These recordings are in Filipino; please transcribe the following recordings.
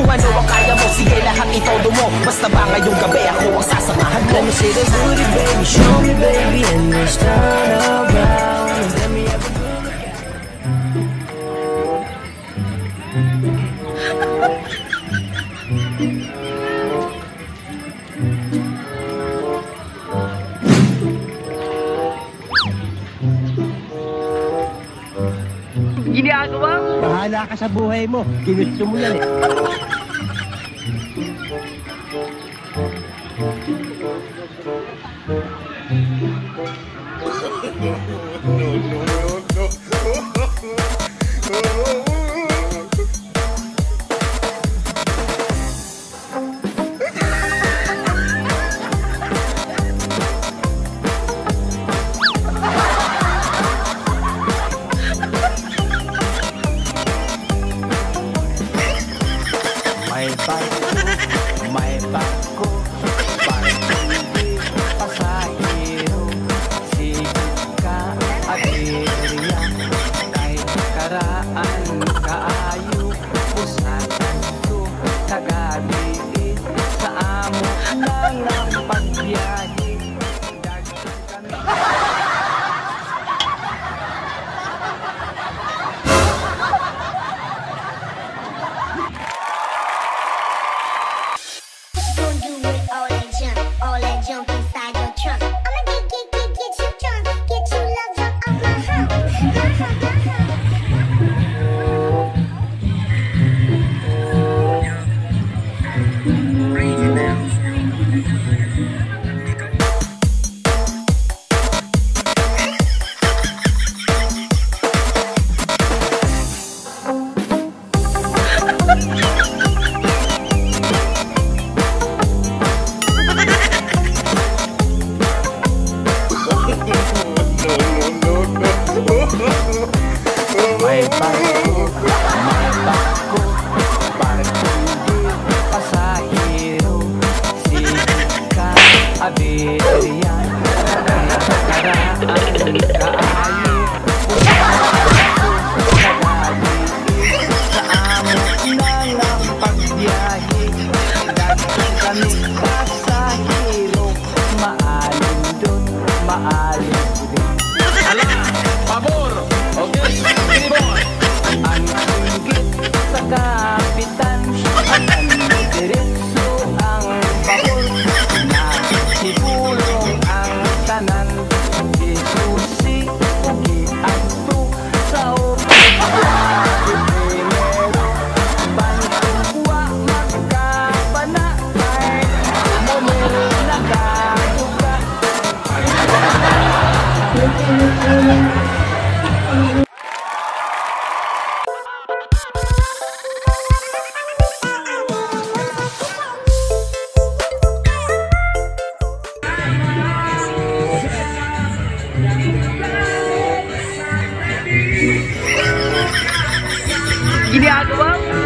ano ang kaya mo, sige lahat itodo mo. Basta ba ngayong gabi ako ang sasamahan mo. Let me see the booty baby, show me baby, and let's turn around and let me have a good look at ginagawa mo? Bahala ka sa buhay mo. Ginusto mo yan eh. May barko, parang hindi pasahero. Sige ka, aberya, kahit karaan kaayo. Pusatan ko, tagaliit, sa amo lang ang pagbiyahe. Dagdag kami. May barko, parang hindi pasahero. Sige ka, aberya, kahit karaan kaayo. Tagaliit, sa amo lang ang pagbiyahe. Dagdag kami pasahero. Maalim dun, maalim din. Ala, pabor! Okay, sinibon! Ang inggit sa kapitan at ang diretso ang bahol na sipulong ang tanan. Isusi, ugi at to sa opera. Primero, bantungwa magkapanakay. Momero nagatuka. Ginagawa mo?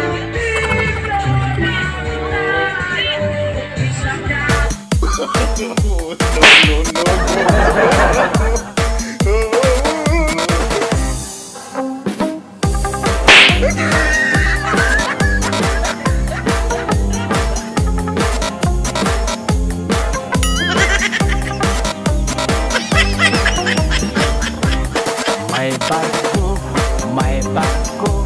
May barko,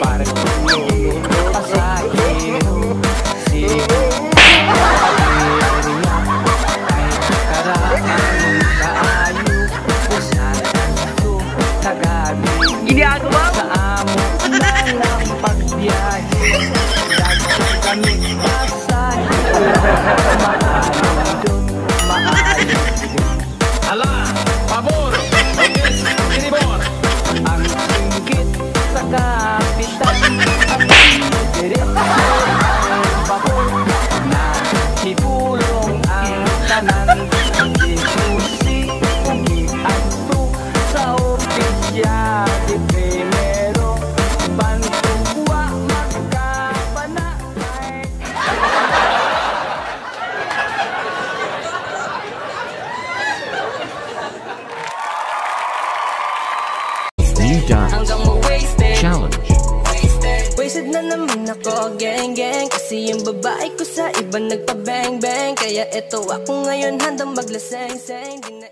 parang hindi pasahero. Sige ka, aberya, kahit karaan kaayo. Pusatan ko, tagaliit, Ginagawa mo? sa amo lang ang pagbiyahe. Dagdag kami pasahero. Maalim dun, maalim din. Ala, pabor! Okay, sinibon! Ang inggit sa kapitan at ang diretso ang bahol na sipulong ang tanan. Isusi, ugi at to sa opisya. Di primero, bantungwa magkapanakay. gang. Kasi yung babae ko sa iba nagpa-bang-bang. Kaya eto ako ngayon handang maglaseng-seng. Di na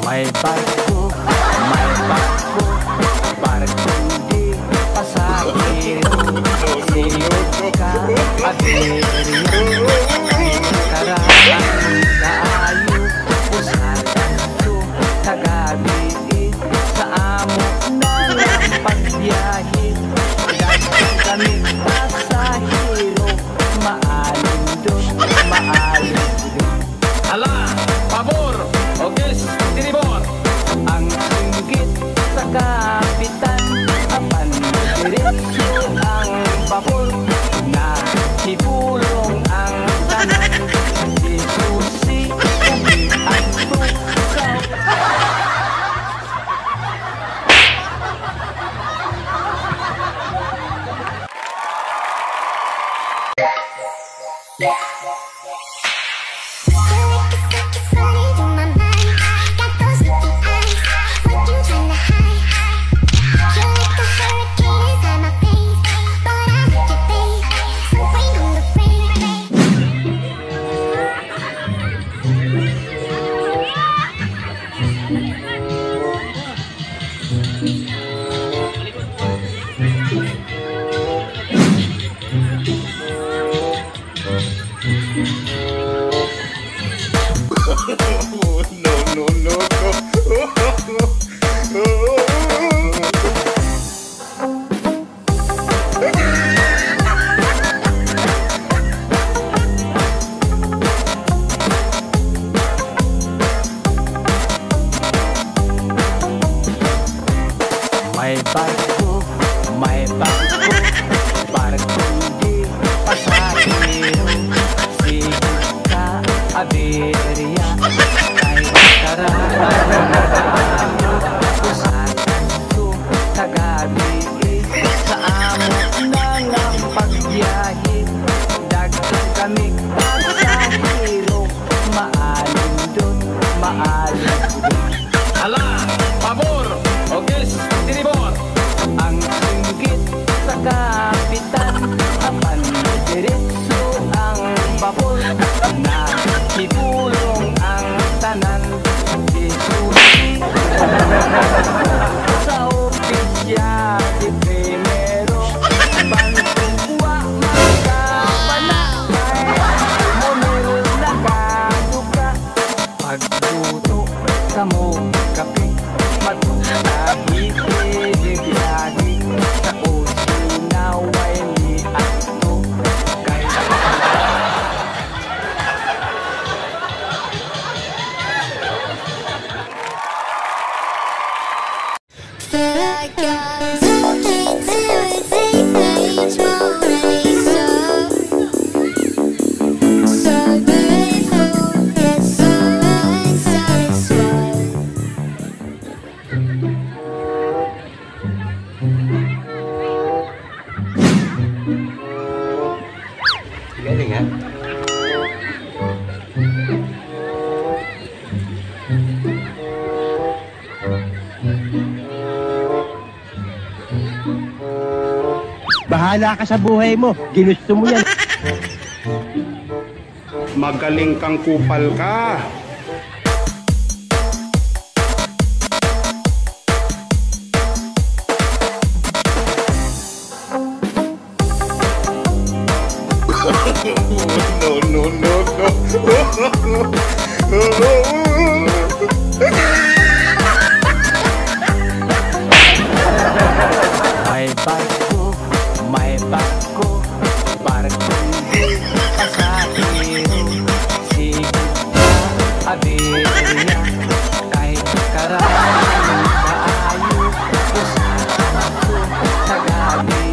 may barko, barkong di pasahero. Silog ka, aberya, karaan kaayo, pusatan ko, kagabi sa amo na lang pagbiyahe. Dahil kami pasahero, maalim doon, maalim doon. Ala, pabor, okis, tinibor. Ang singgit sa kapitan, apan diretso ang babor. Na hibulong ang tanan, di susi, ubi at tukaw. May barko, barkong di pasahero. Silog ka, aberya, kay karaan pusatan ko, kagabi sa amo na lang pagbiyahe. Dagdag kami pasahero, maalim doon, maalim doon. Ala, pabor, okis, tinibor. Ang singgit sa kapitan, apan diretso ang babor. Na hibulong ang tanan, di susi sa opisya di primero. Bantungwa magkapanakay, munil na kaduka. Pagluto sa mo kape, magtahi bibiyahe sa kusina, way ni ato kay Galing ha? Bahala ka sa buhay mo. Ginusto mo yan. Magaling kang kupal ka. May barko, barkong di pasahero. Silog ka, aberya, kahit karaan kaayo, pusatan ko, kagabi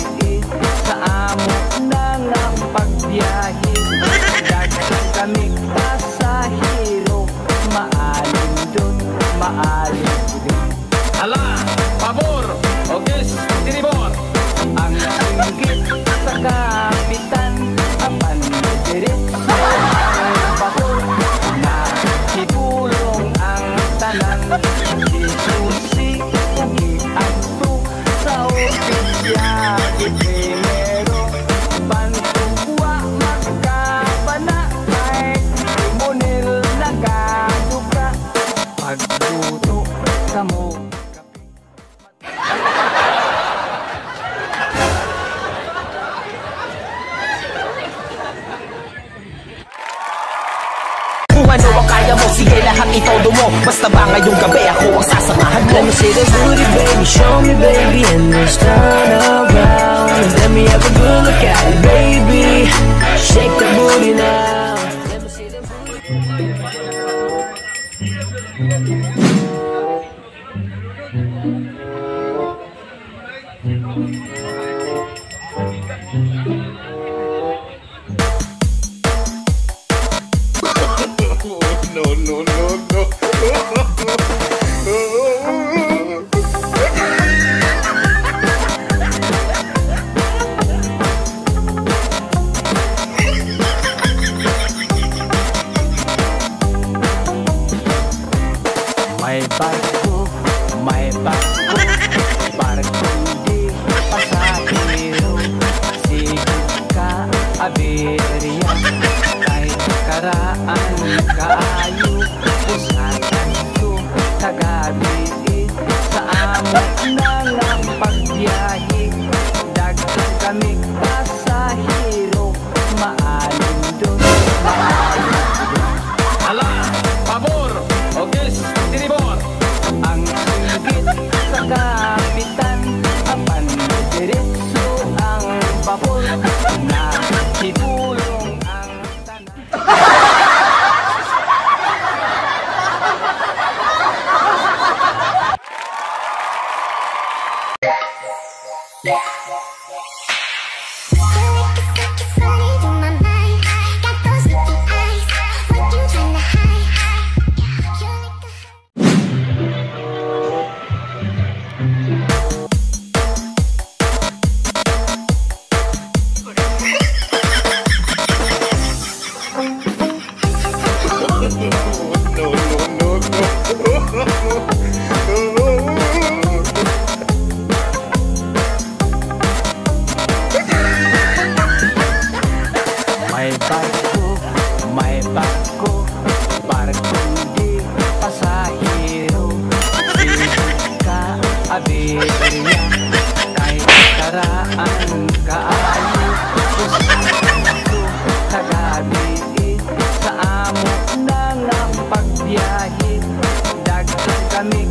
iprimero Pantugwa magkabana Kahit imunil nagaduka Pagluto sa mo Kung ano ang kaya mo, sige lahat itodo mo. Basta ba ngayong gabi ako ang sasamahan mo. Let me see that booty, baby, show me, baby, and let's turn around. Let me have a good look at it, baby. Shake the booty now. Let me see that booty. May barko, barkong di pasahero Sigit ka, aberya, kahit karaan kaayo Pusatan ko, kagabi sa amo na lang pagbiyahe Dagdag kami pasahero, maalim doon, maalim doon Ala, pabor, okay, tinibor Ang singgit sa kapitan Apan diretso ang babor Na hibulong ang tanan May barko, barkong di pasahero Sigit ka, aberya, kahit karaan kaayo Pusatan ko, kagabi sa amo na lang pagbiyahe Dagdag kami